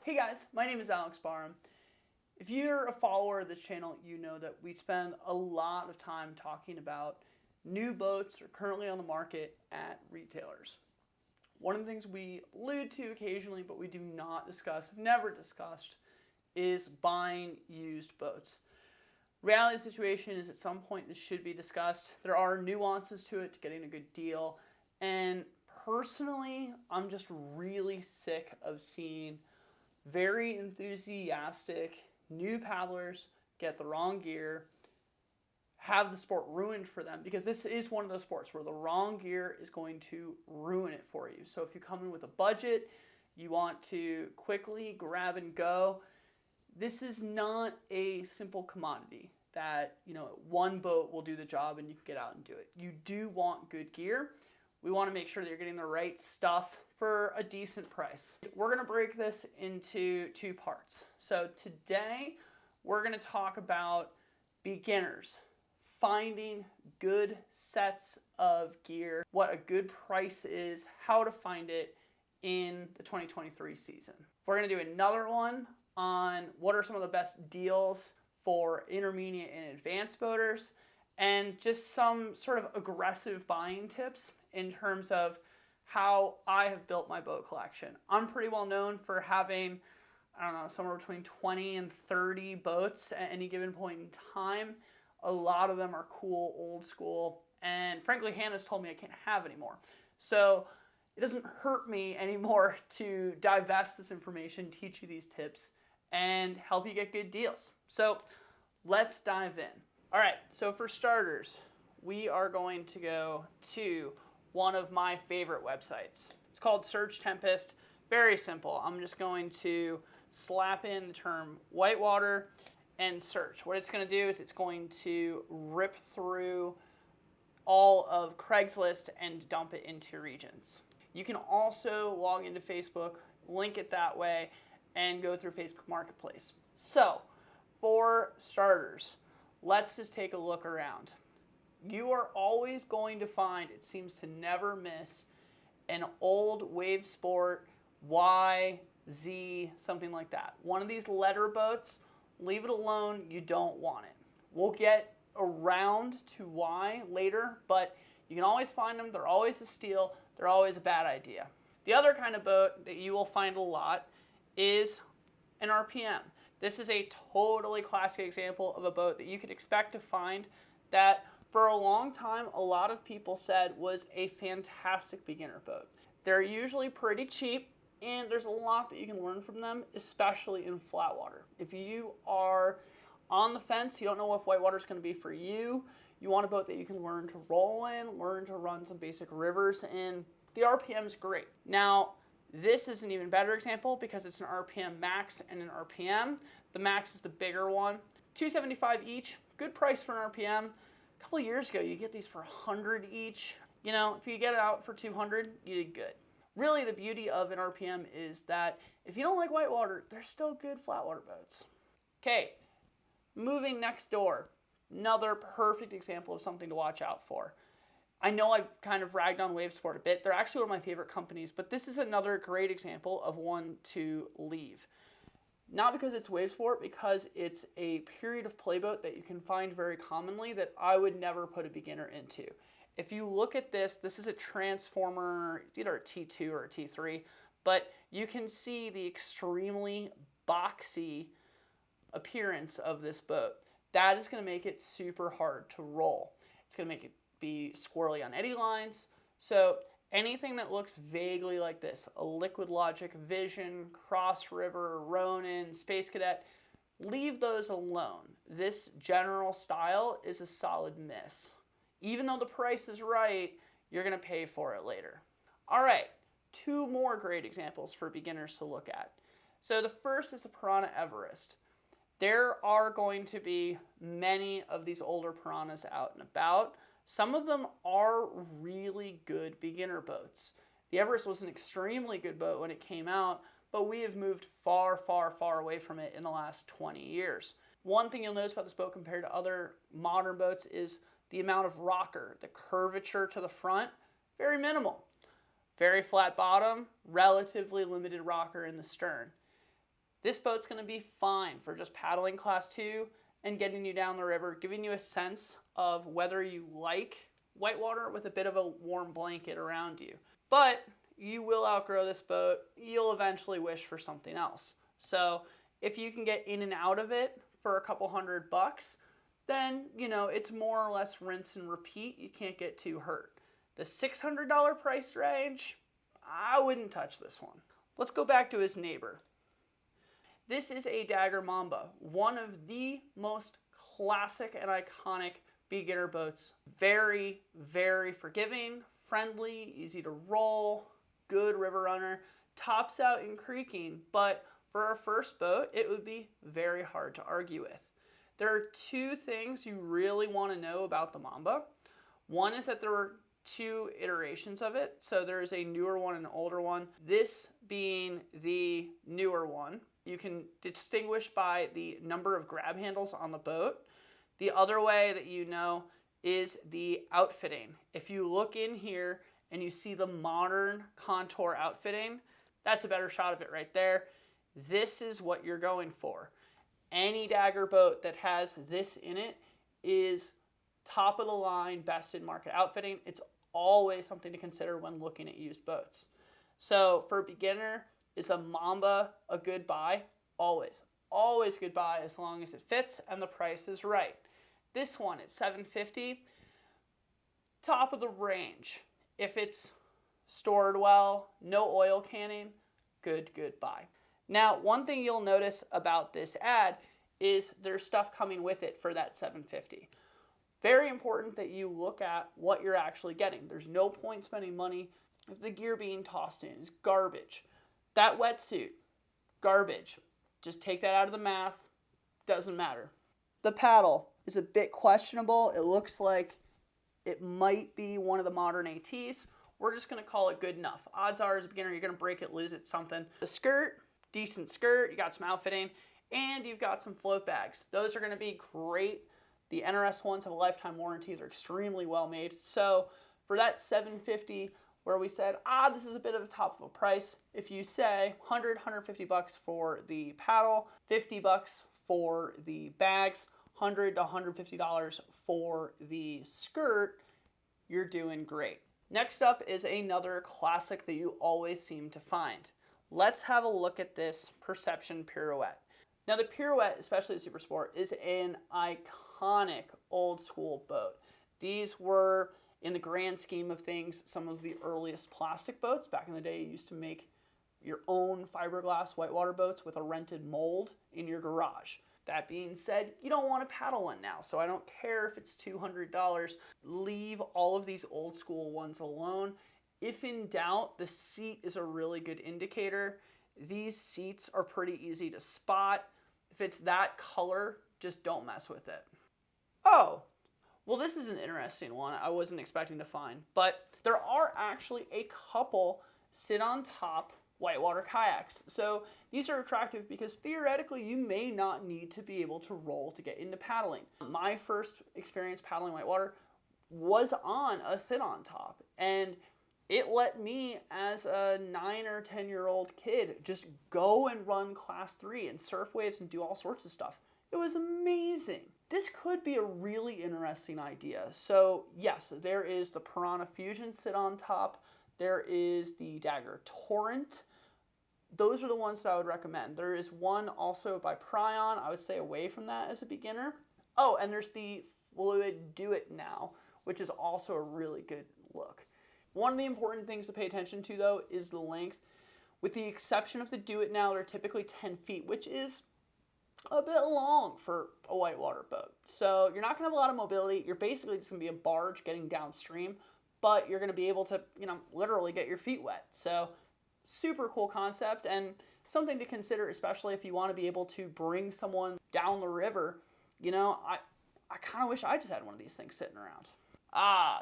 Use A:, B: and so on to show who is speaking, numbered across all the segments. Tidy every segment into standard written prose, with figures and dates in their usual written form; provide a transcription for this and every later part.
A: Hey guys, my name is Alex Barham. If you're a follower of this channel, you know that we spend a lot of time talking about new boats that are currently on the market at retailers. One of the things we allude to occasionally, but we do not discuss, have never discussed, is buying used boats. Reality of the situation is at some point this should be discussed. There are nuances to it, to getting a good deal. And personally, I'm just really sick of seeing very enthusiastic new paddlers get the wrong gear, have the sport ruined for them, because this is one of those sports where the wrong gear is going to ruin it for you. So if you come in with a budget, you want to quickly grab and go, this is not a simple commodity that, one boat will do the job and you can get out and do it. You do want good gear. We want to make sure that you're getting the right stuff for a decent price. We're going to break this into two parts. So today we're going to talk about beginners, finding good sets of gear, what a good price is, how to find it in the 2023 season. We're going to do another one on what are some of the best deals for intermediate and advanced boaters, and just some sort of aggressive buying tips in terms of how I have built my boat collection. I'm pretty well known for having, somewhere between 20 and 30 boats at any given point in time. A lot of them are cool, old school, and frankly, Hannah's told me I can't have any more. So it doesn't hurt me anymore to divest this information, teach you these tips, and help you get good deals. So let's dive in. All right, so for starters, we are going to go to one of my favorite websites. It's called Search Tempest. Very simple. I'm just going to slap in the term whitewater and search. What it's going to do is it's going to rip through all of Craigslist and dump it into regions. You can also log into Facebook, link it that way, and go through Facebook Marketplace. So, for starters, let's just take a look around. You are always going to find, it seems to never miss, an old Wavesport YZ, something like that. One of these letter boats, leave it alone, you don't want it. We'll get around to why later, but you can always find them, they're always a steal, they're always a bad idea. The other kind of boat that you will find a lot is an RPM. This is a totally classic example of a boat that you could expect to find that for a long time, a lot of people said was a fantastic beginner boat. They're usually pretty cheap, and there's a lot that you can learn from them, especially in flat water. If you are on the fence, you don't know if whitewater is going to be for you, you want a boat that you can learn to roll in, learn to run some basic rivers in, the RPM is great. Now, this is an even better example because it's an RPM Max and an RPM. The Max is the bigger one. $275 each, good price for an RPM. A couple of years ago, you get these for $100 each. If you get it out for $200, you did good. Really, the beauty of an RPM is that if you don't like whitewater, they're still good flatwater boats. Okay, moving next door. Another perfect example of something to watch out for. I know I've kind of ragged on Wavesport a bit. They're actually one of my favorite companies, but this is another great example of one to leave. Not because it's Wavesport, because it's a period of playboat that you can find very commonly that I would never put a beginner into. If you look at this, this is a transformer, it's either a T2 or a T3, but you can see the extremely boxy appearance of this boat. That is going to make it super hard to roll. It's going to make it be squirrely on eddy lines. So anything that looks vaguely like this, a LiquidLogic Vision, Cross River, Ronin, Space Cadet, leave those alone. This general style is a solid miss. Even though the price is right, you're going to pay for it later. All right, two more great examples for beginners to look at. So the first is the Pyranha Everest. There are going to be many of these older Piranhas out and about. Some of them are really good beginner boats. The Everest was an extremely good boat when it came out, but we have moved far, far, far away from it in the last 20 years. One thing you'll notice about this boat compared to other modern boats is the amount of rocker, the curvature to the front, very minimal. Very flat bottom, relatively limited rocker in the stern. This boat's going to be fine for just paddling class 2 and getting you down the river, giving you a sense of whether you like whitewater with a bit of a warm blanket around you. But you will outgrow this boat. You'll eventually wish for something else. So if you can get in and out of it for a couple $100, then, you know, it's more or less rinse and repeat. You can't get too hurt. The $600 price range, I wouldn't touch this one. Let's go back to his neighbor. This is a Dagger Mamba, one of the most classic and iconic beginner boats. Very, very forgiving, friendly, easy to roll, good river runner, tops out in creeking, but for our first boat, it would be very hard to argue with. There are two things you really want to know about the Mamba. One is that there were two iterations of it. So there is a newer one and an older one. This being the newer one, you can distinguish by the number of grab handles on the boat. The other way that you know is the outfitting. If you look in here and you see the modern contour outfitting, that's a better shot of it right there. This is what you're going for. Any Dagger boat that has this in it is top of the line, best in market outfitting. It's always something to consider when looking at used boats. So for a beginner, is a Mamba a good buy? Always. Always a good buy as long as it fits and the price is right. This one at $750, top of the range. If it's stored well, no oil canning, good buy. Now, one thing you'll notice about this ad is there's stuff coming with it for that $750. Very important that you look at what you're actually getting. There's no point spending money if the gear being tossed in is garbage. That wetsuit, garbage. Just take that out of the math, doesn't matter. The paddle is a bit questionable. It looks like it might be one of the modern ATs. We're just gonna call it good enough. Odds are as a beginner, you're gonna break it, lose it, something. The skirt, decent skirt, you got some outfitting, and you've got some float bags. Those are gonna be great. The NRS ones have a lifetime warranty. They're extremely well made. So for that $750, where we said, this is a bit of a top of a price. If you say $150 for the paddle, $50 for the bags, $100 to $150 for the skirt, you're doing great. Next up is another classic that you always seem to find. Let's have a look at this Perception Pirouette. Now the Pirouette, especially the Super Sport, is an iconic old school boat. These were, in the grand scheme of things, some of the earliest plastic boats. Back in the day, you used to make your own fiberglass whitewater boats with a rented mold in your garage. That being said, you don't want to paddle one now, so I don't care if it's $200. Leave all of these old school ones alone. If in doubt, the seat is a really good indicator. These seats are pretty easy to spot. If it's that color, just don't mess with it. Oh, well, this is an interesting one I wasn't expecting to find, but there are actually a couple sit on top whitewater kayaks. So these are attractive because theoretically you may not need to be able to roll to get into paddling. My first experience paddling whitewater was on a sit on top, and it let me, as a 9 or 10-year-old kid, just go and run class 3 and surf waves and do all sorts of stuff. It was amazing. This could be a really interesting idea. So yes, there is the Piranha Fusion sit on top. There is the Dagger Torrent. Those are the ones that I would recommend. There is one also by Pyranha. I would stay away from that as a beginner. Oh, and there's the Fluid Do It Now, which is also a really good look. One of the important things to pay attention to, though, is the length. With the exception of the Do It Now, they're typically 10 feet, which is a bit long for a whitewater boat. So you're not going to have a lot of mobility. You're basically just going to be a barge getting downstream, but you're going to be able to, literally get your feet wet. So super cool concept and something to consider, especially if you want to be able to bring someone down the river. I kind of wish I just had one of these things sitting around.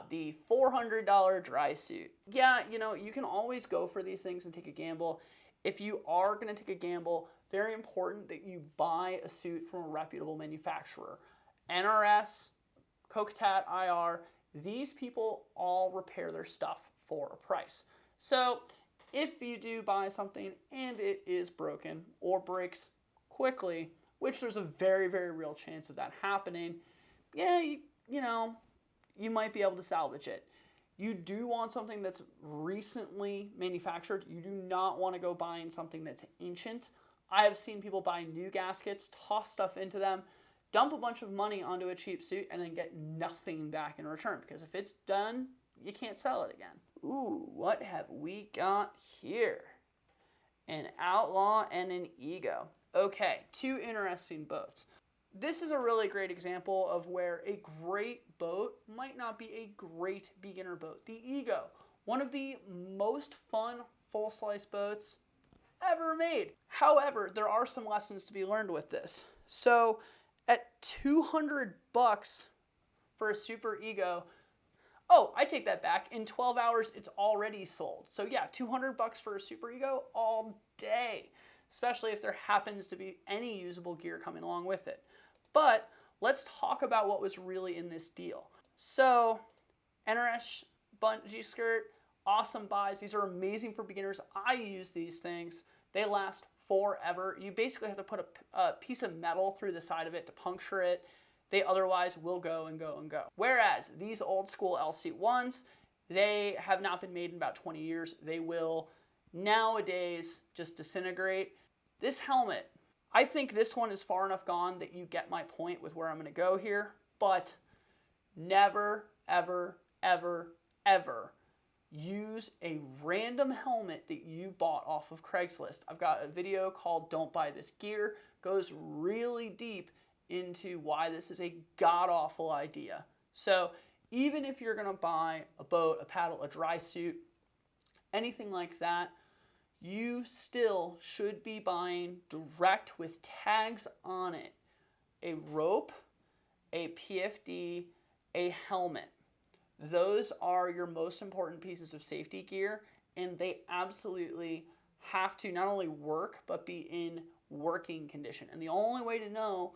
A: The $400 dry suit. Yeah, you can always go for these things and take a gamble. If you are going to take a gamble, very important that you buy a suit from a reputable manufacturer. NRS, Kokatat, IR, these people all repair their stuff for a price. So if you do buy something and it is broken or breaks quickly, which there's a very, very real chance of that happening, yeah, you know, you might be able to salvage it. You do want something that's recently manufactured. You do not want to go buying something that's ancient. I have seen people buy new gaskets, toss stuff into them, dump a bunch of money onto a cheap suit, and then get nothing back in return. Because if it's done, you can't sell it again. Ooh, what have we got here? An Outlaw and an Ego. Okay, two interesting boats. This is a really great example of where a great boat might not be a great beginner boat. The Ego, one of the most fun full slice boats ever made. However, there are some lessons to be learned with this. So at $200 for a Super Ego, oh, I take that back. In 12 hours, it's already sold. So yeah, $200 for a Super Ego all day, especially if there happens to be any usable gear coming along with it. But let's talk about what was really in this deal. So NRS bungee skirt, awesome buys. These are amazing for beginners. I use these things. They last forever. You basically have to put a piece of metal through the side of it to puncture it. They otherwise will go and go and go. Whereas these old school LC1s, they have not been made in about 20 years. They will nowadays just disintegrate. This helmet, I think this one is far enough gone that you get my point with where I'm going to go here, but never, ever, ever, ever use a random helmet that you bought off of Craigslist. I've got a video called Don't Buy This Gear, goes really deep into why this is a god-awful idea. So even if you're going to buy a boat, a paddle, a dry suit, anything like that, you still should be buying direct with tags on it. A rope, a PFD, a helmet. Those are your most important pieces of safety gear, and they absolutely have to not only work, but be in working condition. And the only way to know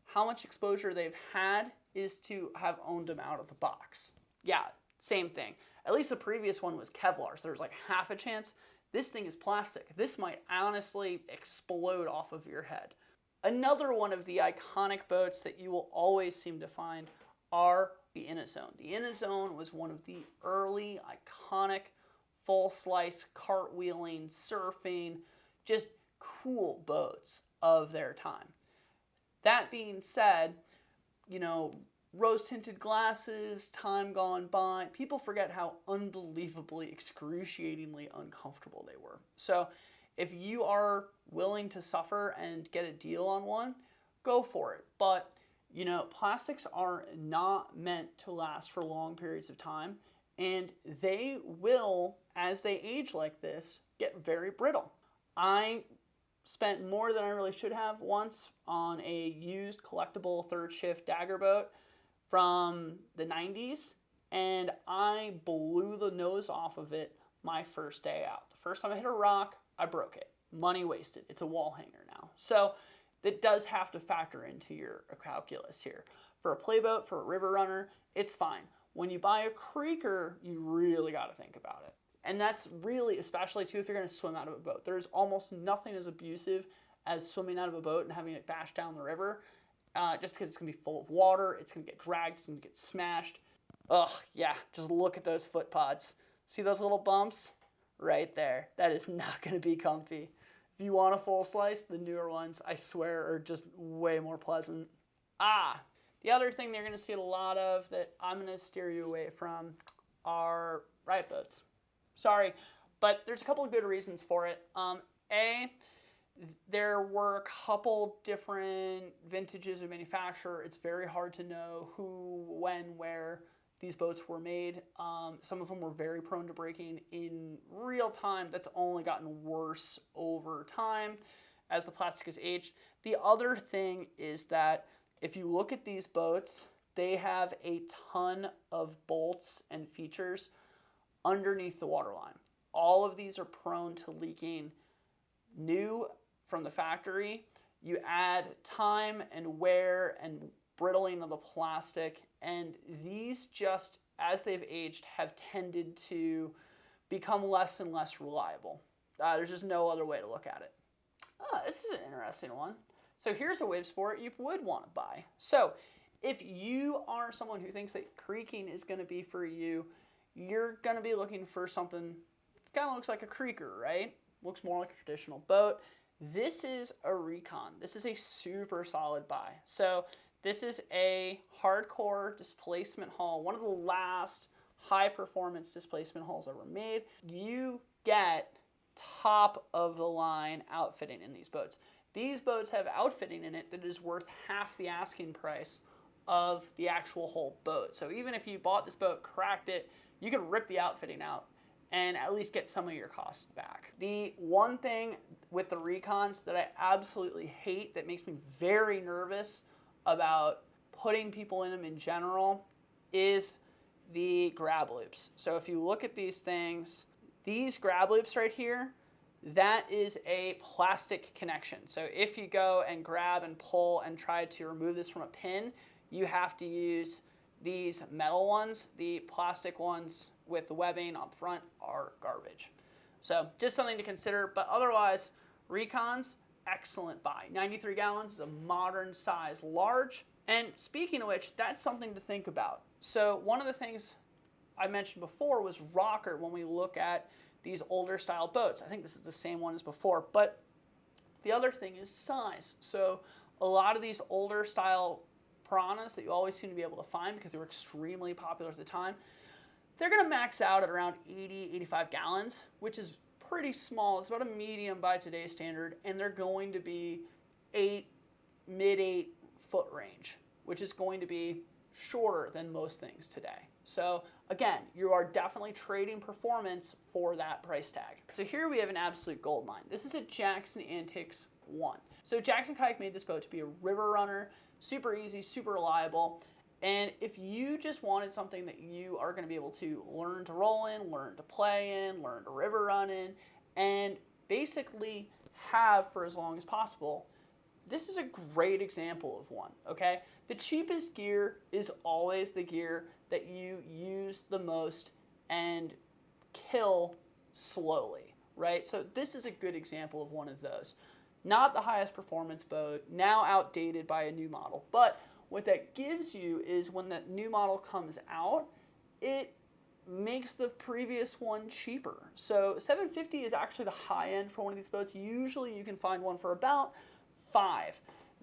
A: how much exposure they've had is to have owned them out of the box. Yeah, same thing. At least the previous one was Kevlar, so there's like half a chance. This thing is plastic. This might honestly explode off of your head. Another one of the iconic boats that you will always seem to find are the Inazone. The Inazone was one of the early iconic full slice cartwheeling, surfing, just cool boats of their time. That being said, you know, rose-tinted glasses, time gone by, people forget how unbelievably, excruciatingly uncomfortable they were. So if you are willing to suffer and get a deal on one, go for it. But, you know, plastics are not meant to last for long periods of time, and they will, as they age like this, get very brittle. I spent more than I really should have once on a used collectible third shift Dagger boat from the 90s, and I blew the nose off of it my first day out. The first time I hit a rock, I broke it. Money wasted. It's a wall hanger now. So that does have to factor into your calculus here. For a playboat, for a river runner, it's fine. When you buy a creeker, you really got to think about it. And that's really, especially too, if you're going to swim out of a boat. There's almost nothing as abusive as swimming out of a boat and having it bash down the river. Just because it's going to be full of water, it's going to get dragged, it's going to get smashed. Ugh, yeah, just look at those foot pods. See those little bumps? Right there. That is not going to be comfy. If you want a full slice, the newer ones, I swear, are just way more pleasant. The other thing they're going to see a lot of that I'm going to steer you away from are Riot boats. Sorry, but there's a couple of good reasons for it. There were a couple different vintages of manufacturer. It's very hard to know who, when, where these boats were made. Some of them were very prone to breaking in real time. That's only gotten worse over time as the plastic has aged. The other thing is that if you look at these boats, they have a ton of bolts and features underneath the waterline. All of these are prone to leaking. New from the factory, you add time and wear and brittling of the plastic, and these just, as they've aged, have tended to become less and less reliable. There's just no other way to look at it. This is an interesting one. So here's a Wavesport you would want to buy. So if you are someone who thinks that creeking is going to be for you, you're going to be looking for something that kind of looks like a creeker, right? Looks more like a traditional boat. This is a Recon. This is a super solid buy. So this is a hardcore displacement hull, one of the last high performance displacement hulls ever made. You get top of the line outfitting in these boats. These boats have outfitting in it that is worth half the asking price of the actual whole boat. So even if you bought this boat, cracked it, you could rip the outfitting out and at least get some of your costs back. The one thing with the Recons that I absolutely hate, that makes me very nervous about putting people in them in general, is the grab loops. So if you look at these things, these grab loops right here, that is a plastic connection. So if you go and grab and pull and try to remove this from a pin, you have to use these metal ones. The plastic ones with the webbing up front are garbage. So just something to consider, but otherwise, Recons, excellent buy. 93 gallons is a modern size large. And speaking of which, that's something to think about. So one of the things I mentioned before was rocker when we look at these older style boats. I think this is the same one as before, but the other thing is size. So a lot of these older style Piranhas that you always seem to be able to find because they were extremely popular at the time, they're going to max out at around 80, 85 gallons, which is pretty small. It's about a medium by today's standard, and they're going to be mid-8 foot range, which is going to be shorter than most things today. So again, you are definitely trading performance for that price tag. So here we have an absolute gold mine. This is a Jackson Antix 1. So Jackson Kayak made this boat to be a river runner, super easy, super reliable. And if you just wanted something that you are going to be able to learn to roll in, learn to play in, learn to river run in, and basically have for as long as possible, this is a great example of one, okay? The cheapest gear is always the gear that you use the most and kill slowly, right? So this is a good example of one of those. Not the highest performance boat, now outdated by a new model, but what that gives you is when that new model comes out, it makes the previous one cheaper. So $750 is actually the high end for one of these boats. Usually you can find one for about $5.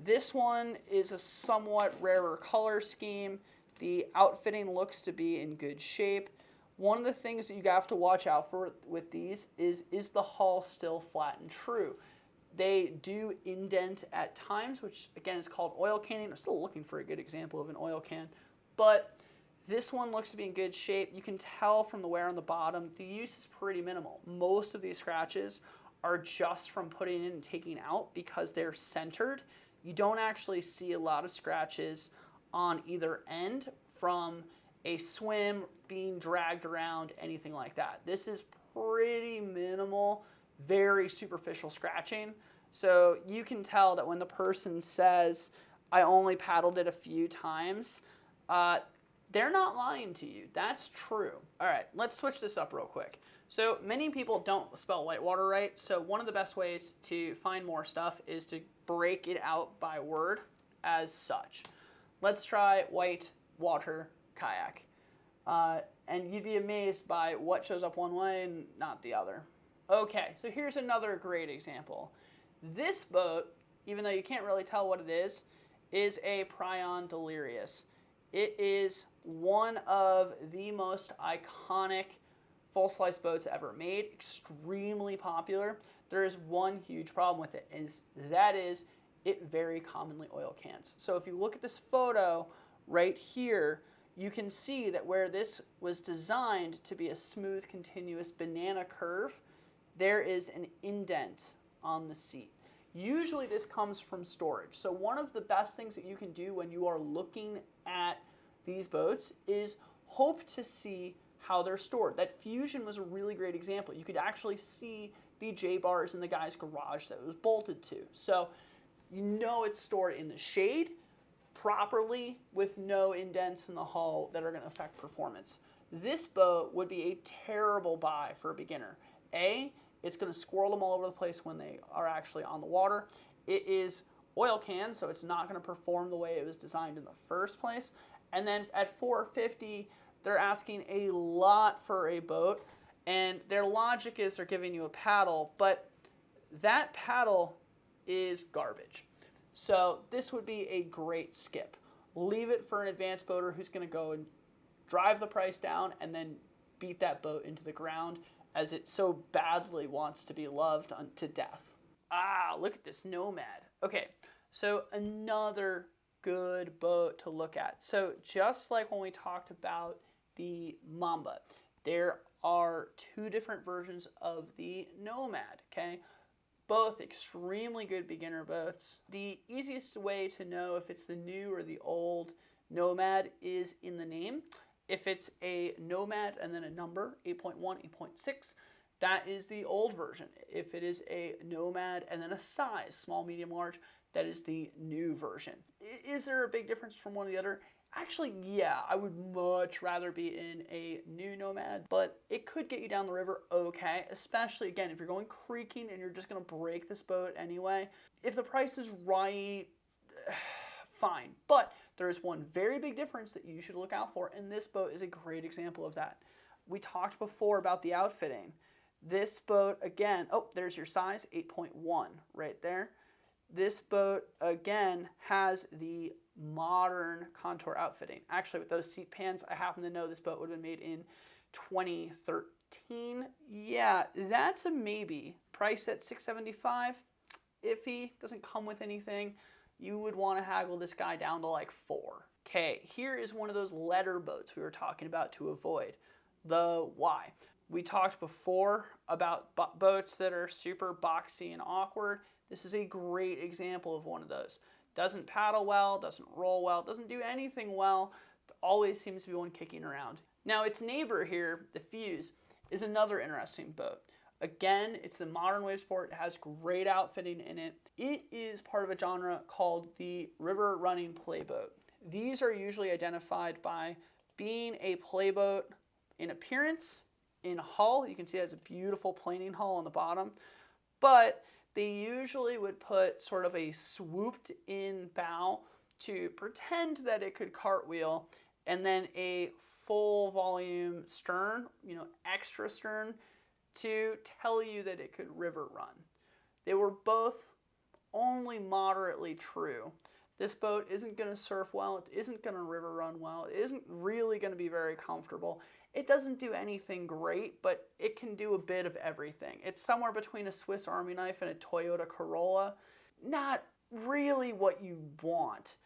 A: This one is a somewhat rarer color scheme. The outfitting looks to be in good shape. One of the things that you have to watch out for with these is the hull still flat and true? They do indent at times, which again is called oil canning. I'm still looking for a good example of an oil can, but this one looks to be in good shape. You can tell from the wear on the bottom, the use is pretty minimal. Most of these scratches are just from putting in and taking out because they're centered. You don't actually see a lot of scratches on either end from a swim, being dragged around, anything like that. This is pretty minimal, very superficial scratching. So you can tell that when the person says, I only paddled it a few times, they're not lying to you. That's true. All right, let's switch this up real quick. So many people don't spell whitewater right. So one of the best ways to find more stuff is to break it out by word as such. Let's try Whitewater Kayak. And you'd be amazed by what shows up one way and not the other. Okay, so here's another great example. This boat, even though you can't really tell what it is a Pyranha Delirious. It is one of the most iconic full slice boats ever made, extremely popular. There is one huge problem with it, that is it very commonly oil cans. So if you look at this photo right here, you can see that where this was designed to be a smooth, continuous banana curve, there is an indent on the seat. Usually this comes from storage. So one of the best things that you can do when you are looking at these boats is hope to see how they're stored. That Fusion was a really great example. You could actually see the J-bars in the guy's garage that it was bolted to. So you know it's stored in the shade properly with no indents in the hull that are going to affect performance. This boat would be a terrible buy for a beginner. A, it's going to squirrel them all over the place when they are actually on the water. It is oil can, so it's not going to perform the way it was designed in the first place. And then at $450, they're asking a lot for a boat, and their logic is they're giving you a paddle, but that paddle is garbage. So this would be a great skip. Leave it for an advanced boater who's going to go and drive the price down and then beat that boat into the ground as it so badly wants to be loved to death. Ah, look at this Nomad. Okay, so another good boat to look at. So just like when we talked about the Mamba, there are two different versions of the Nomad, okay? Both extremely good beginner boats. The easiest way to know if it's the new or the old Nomad is in the name. If it's a Nomad and then a number, 8.1, 8.6, that is the old version. If it is a Nomad and then a size, small, medium, large, that is the new version. Is there a big difference from one to the other? Actually, yeah, I would much rather be in a new Nomad, but it could get you down the river okay, especially, again, if you're going creeking and you're just going to break this boat anyway. If the price is right, fine. But there is one very big difference that you should look out for, and this boat is a great example of that. We talked before about the outfitting. This boat, again, oh, there's your size, 8.1 right there. This boat, again, has the modern contour outfitting. Actually, with those seat pans, I happen to know this boat would have been made in 2013. Yeah, that's a maybe. Price at $675, iffy, doesn't come with anything. You would want to haggle this guy down to like $4. Okay, here is one of those letter boats we were talking about to avoid, the Y. We talked before about boats that are super boxy and awkward. This is a great example of one of those. Doesn't paddle well, doesn't roll well, doesn't do anything well, always seems to be one kicking around. Now its neighbor here, the Fuse, is another interesting boat. Again, it's the modern Wavesport, it has great outfitting in it. It is part of a genre called the river running playboat. These are usually identified by being a playboat in appearance, in hull. You can see it has a beautiful planing hull on the bottom, but they usually would put sort of a swooped in bow to pretend that it could cartwheel, and then a full volume stern, extra stern, to tell you that it could river run. They were both only moderately true. This boat isn't going to surf well, it isn't going to river run well, it isn't really going to be very comfortable. It doesn't do anything great, but it can do a bit of everything. It's somewhere between a Swiss Army knife and a Toyota Corolla. Not really what you want.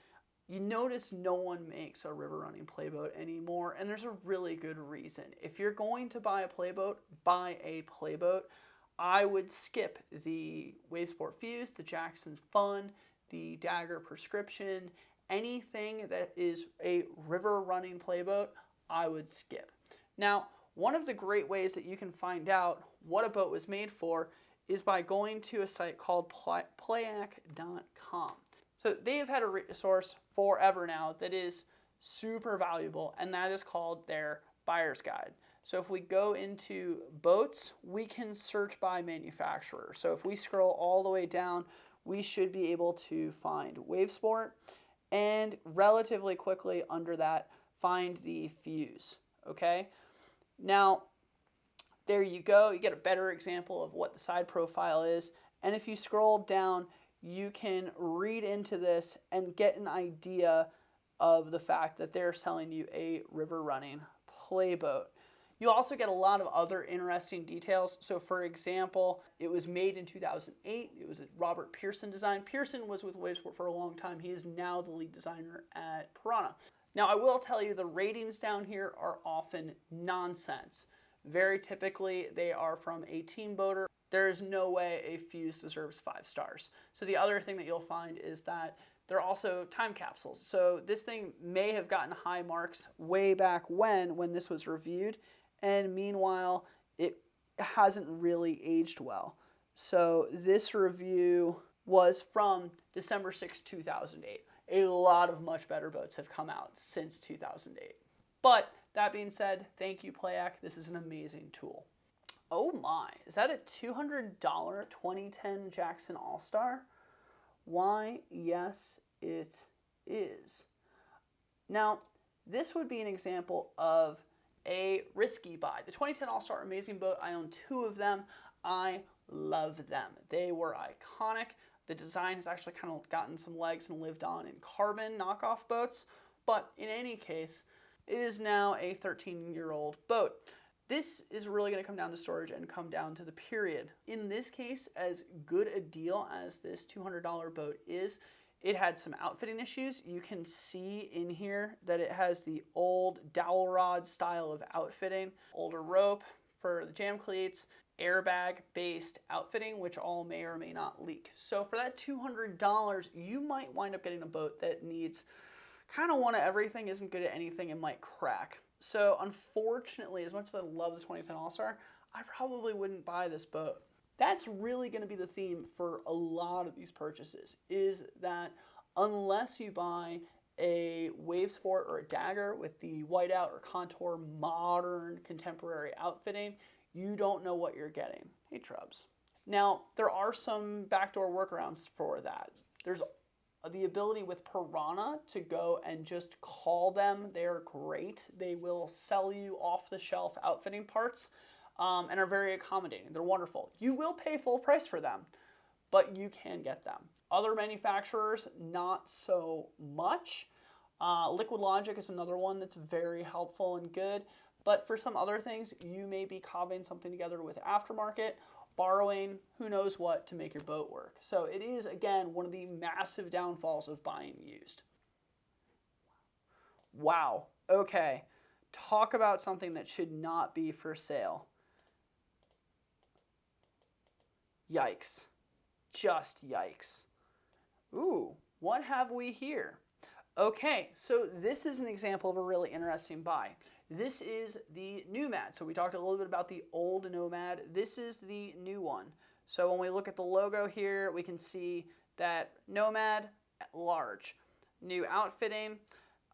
A: You notice no one makes a river running playboat anymore, and there's a really good reason. If you're going to buy a playboat, buy a playboat. I would skip the Wavesport Fuse, the Jackson Fun, the Dagger Prescription, anything that is a river running playboat, I would skip. Now, one of the great ways that you can find out what a boat was made for is by going to a site called Playak.com. So they have had a resource forever now that is super valuable, and that is called their buyer's guide. So if we go into boats, we can search by manufacturer. So if we scroll all the way down, we should be able to find Wavesport, and relatively quickly under that, find the Fuse, okay? Now, there you go. You get a better example of what the side profile is. And if you scroll down, you can read into this and get an idea of the fact that they're selling you a river running playboat. You also get a lot of other interesting details. So for example, it was made in 2008. It was a Robert Pearson design. Pearson was with Wavesport for a long time. He is now the lead designer at Piranha. Now, I will tell you the ratings down here are often nonsense. Very typically, they are from a team boater. There is no way a Fuse deserves 5 stars. So the other thing that you'll find is that they're also time capsules. So this thing may have gotten high marks way back when this was reviewed, and meanwhile, it hasn't really aged well. So this review was from December 6, 2008. A lot of much better boats have come out since 2008. But that being said, thank you, Playak. This is an amazing tool. Oh my, is that a $200 2010 Jackson All-Star? Why, yes, it is. Now, this would be an example of a risky buy. The 2010 All-Star, amazing boat. I own 2 of them. I love them. They were iconic. The design has actually kind of gotten some legs and lived on in carbon knockoff boats. But in any case, it is now a 13-year-old boat. This is really going to come down to storage and come down to the period. In this case, as good a deal as this $200 boat is, it had some outfitting issues. You can see in here that it has the old dowel rod style of outfitting, older rope for the jam cleats, airbag-based outfitting, which all may or may not leak. So for that $200, you might wind up getting a boat that needs kind of one of everything, isn't good at anything, and might crack. So unfortunately, as much as I love the 2010 All-Star, I probably wouldn't buy this boat. That's really going to be the theme for a lot of these purchases, is that unless you buy a Wavesport or a Dagger with the whiteout or contour modern contemporary outfitting, you don't know what you're getting. Hey, Trubs. Now, there are some backdoor workarounds for that. There's the ability with Piranha to go and just call them. They're great. They will sell you off-the-shelf outfitting parts and are very accommodating. They're wonderful. You will pay full price for them, but you can get them. Other manufacturers, not so much. LiquidLogic is another one that's very helpful and good, but for some other things, you may be cobbing something together with aftermarket, borrowing who knows what to make your boat work. So it is, again, one of the massive downfalls of buying used. Wow. Okay. Talk about something that should not be for sale. Yikes. Just yikes. Ooh, what have we here? Okay, so this is an example of a really interesting buy. This is the Nomad. So we talked a little bit about the old Nomad. This is the new one. So when we look at the logo here, we can see that Nomad, large. New outfitting.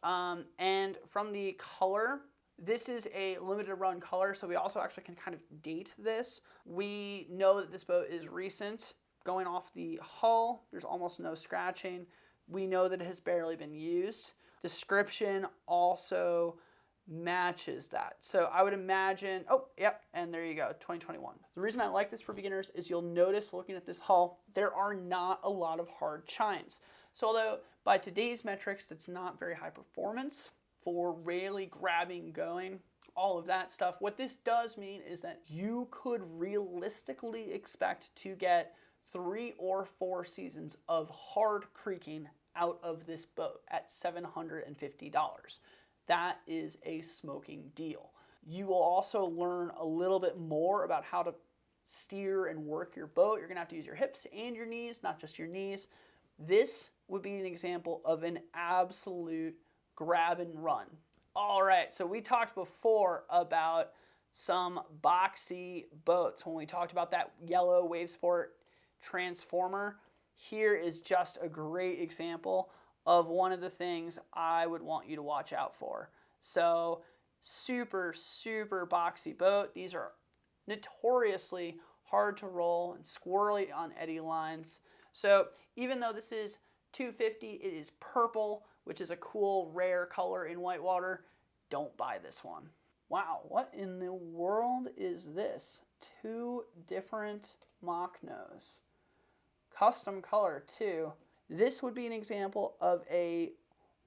A: And from the color, this is a limited run color, so we also actually can kind of date this. We know that this boat is recent. Going off the hull, there's almost no scratching. We know that it has barely been used. Description also matches that. So I would imagine, oh, yep, and there you go, 2021. The reason I like this for beginners is you'll notice looking at this hull, there are not a lot of hard chines. So although by today's metrics, that's not very high performance for really grabbing, going, all of that stuff, what this does mean is that you could realistically expect to get 3 or 4 seasons of hard creaking out of this boat at $750. That is a smoking deal. You will also learn a little bit more about how to steer and work your boat. You're gonna have to use your hips and your knees, not just your knees. This would be an example of an absolute grab and run. All right, so we talked before about some boxy boats when we talked about that yellow Wavesport transformer. Here is just a great example of one of the things I would want you to watch out for. So super, super boxy boat. These are notoriously hard to roll and squirrely on eddy lines. So even though this is $250, it is purple, which is a cool, rare color in whitewater. Don't buy this one. Wow, what in the world is this? 2 different Machnos. Custom color too. This would be an example of a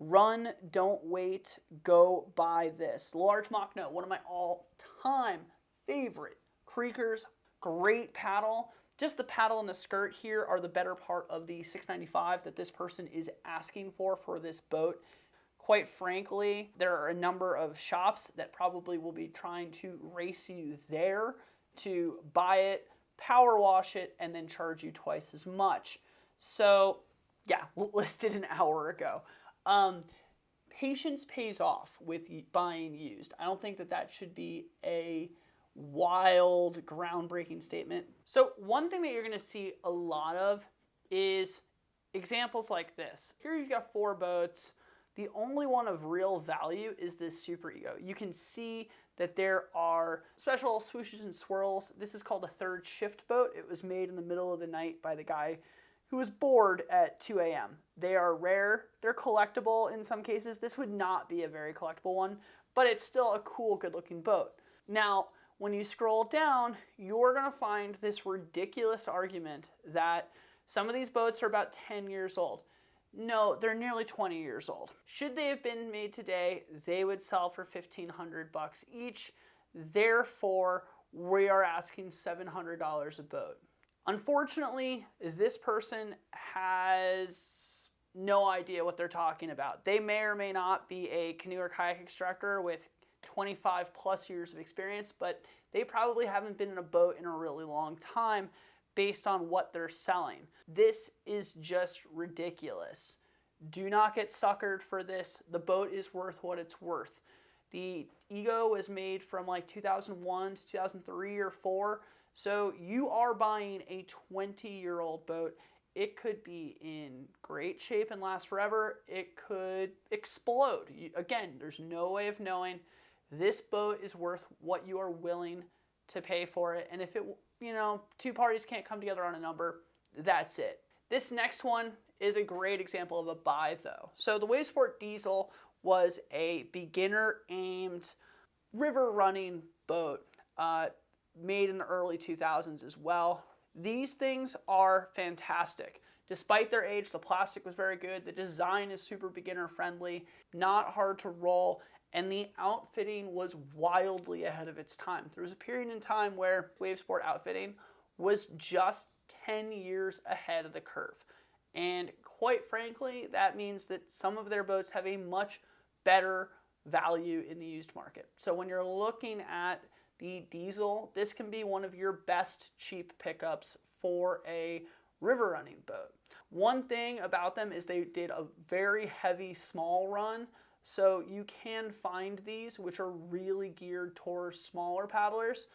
A: run, don't wait, go buy this. Large Machno, one of my all-time favorite creakers. Great paddle. Just the paddle and the skirt here are the better part of the $695 that this person is asking for this boat. Quite frankly, there are a number of shops that probably will be trying to race you there to buy it, power wash it, and then charge you twice as much. So yeah, listed an hour ago. Patience pays off with buying used. I don't think that that should be a wild, groundbreaking statement. So one thing that you're gonna see a lot of is examples like this. Here you've got 4 boats. The only one of real value is this Super Ego. You can see that there are special swooshes and swirls. This is called a third shift boat. It was made in the middle of the night by the guy who was bored at 2 a.m. They are rare. They're collectible in some cases. This would not be a very collectible one, but it's still a cool, good-looking boat. Now, when you scroll down, you're going to find this ridiculous argument that some of these boats are about 10 years old. No, they're nearly 20 years old. Should they have been made today, they would sell for $1,500 each. Therefore, we are asking $700 a boat. Unfortunately, this person has no idea what they're talking about. They may or may not be a canoe or kayak instructor with 25 plus years of experience, but they probably haven't been in a boat in a really long time based on what they're selling. This is just ridiculous. Do not get suckered for this. The boat is worth what it's worth. The Ego was made from like 2001 to 2003 or 4. So you are buying a 20-year-old boat. It could be in great shape and last forever. It could explode. Again, there's no way of knowing. This boat is worth what you are willing to pay for it. And if it, two parties can't come together on a number, that's it. This next one is a great example of a buy though. So the Wavesport Diesel was a beginner-aimed river running boat. Made in the early 2000s as well. These things are fantastic. Despite their age, the plastic was very good. The design is super beginner friendly, not hard to roll, and the outfitting was wildly ahead of its time. There was a period in time where Wavesport outfitting was just 10 years ahead of the curve. And quite frankly, that means that some of their boats have a much better value in the used market. So when you're looking at the Diesel, this can be one of your best cheap pickups for a river running boat. One thing about them is they did a very heavy small run, so you can find these, which are really geared towards smaller paddlers.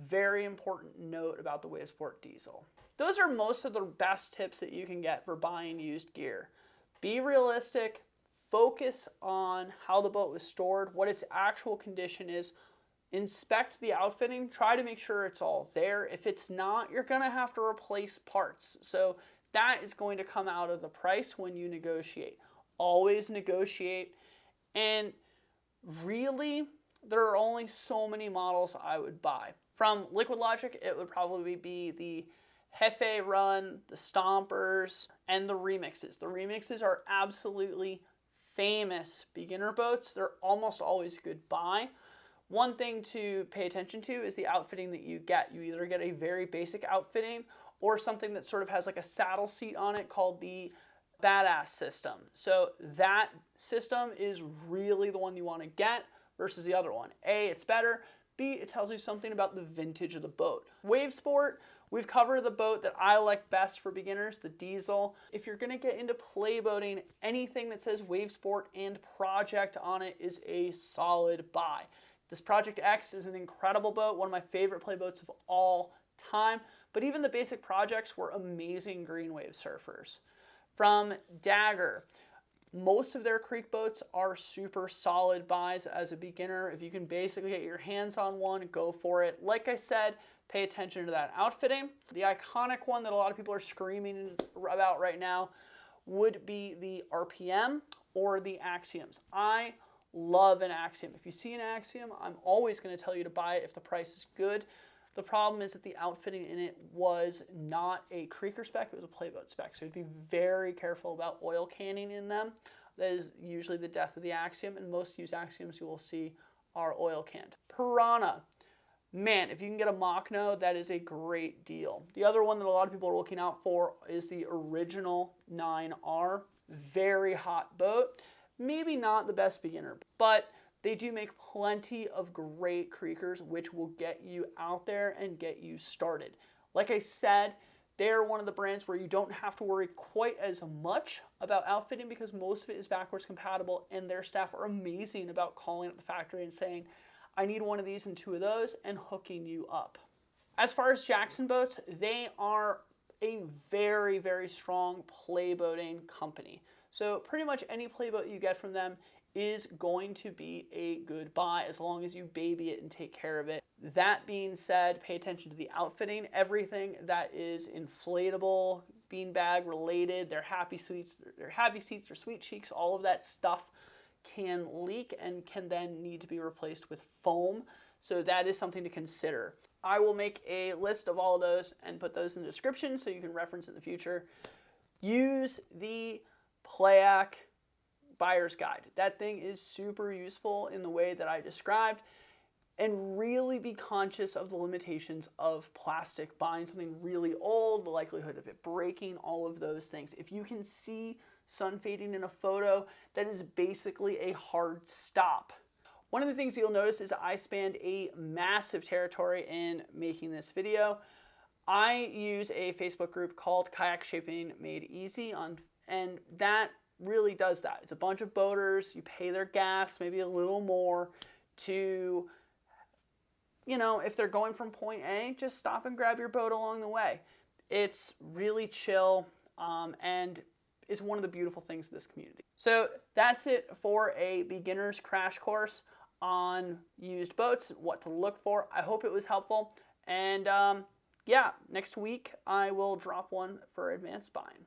A: Very important note about the Wavesport Diesel. Those are most of the best tips that you can get for buying used gear. Be realistic, focus on how the boat was stored, what its actual condition is. Inspect the outfitting, try to make sure it's all there. If it's not, you're gonna have to replace parts. So that is going to come out of the price when you negotiate. Always negotiate. And really, there are only so many models I would buy. From LiquidLogic, it would probably be the Jefe run, the Stompers, and the remixes. The remixes are absolutely famous beginner boats. They're almost always a good buy. One thing to pay attention to is the outfitting that you get. You either get a very basic outfitting or something that sort of has like a saddle seat on it called the Badass system. So that system is really the one you want to get versus the other one. A, it's better. B, it tells you something about the vintage of the boat. Wavesport, we've covered the boat that I like best for beginners, the Diesel. If you're going to get into playboating, anything that says Wavesport and Project on it is a solid buy. This Project X is an incredible boat, one of my favorite playboats of all time, but even the basic projects were amazing green wave surfers. From Dagger, most of their creek boats are super solid buys as a beginner. If you can basically get your hands on one, go for it. Like I said, pay attention to that outfitting. The iconic one that a lot of people are screaming about right now would be the RPM or the Axioms. I love an Axiom. If you see an Axiom, I'm always going to tell you to buy it if the price is good. The problem is that the outfitting in it was not a creeker spec, it was a playboat spec. So you'd be very careful about oil canning in them. That is usually the death of the Axiom, and most used Axioms you will see are oil canned. Piranha. Man, if you can get a Machno, that is a great deal. The other one that a lot of people are looking out for is the original 9R. Very hot boat. Maybe not the best beginner, but they do make plenty of great creekers which will get you out there and get you started. Like I said, they're one of the brands where you don't have to worry quite as much about outfitting because most of it is backwards compatible, and their staff are amazing about calling up the factory and saying, I need one of these and two of those, and hooking you up. As far as Jackson boats, they are a very, very strong playboating company. So pretty much any playboat you get from them is going to be a good buy as long as you baby it and take care of it. That being said, pay attention to the outfitting. Everything that is inflatable, beanbag related, their happy seats, their sweet cheeks, all of that stuff can leak and can then need to be replaced with foam. So that is something to consider. I will make a list of all of those and put those in the description so you can reference in the future. Use the Playak buyer's guide. That thing is super useful in the way that I described, and really be conscious of the limitations of plastic, buying something really old, the likelihood of it breaking, all of those things. If you can see sun fading in a photo, that is basically a hard stop. One of the things you'll notice is I spanned a massive territory in making this video. I use a Facebook group called Kayak Shaping Made Easy, and that really does that. It's a bunch of boaters. You pay their gas, maybe a little more, to, you know, if they're going from point A, just stop and grab your boat along the way. It's really chill, and is one of the beautiful things of this community. So that's it for a beginner's crash course on used boats, what to look for. I hope it was helpful, and yeah, next week I will drop one for advanced buying.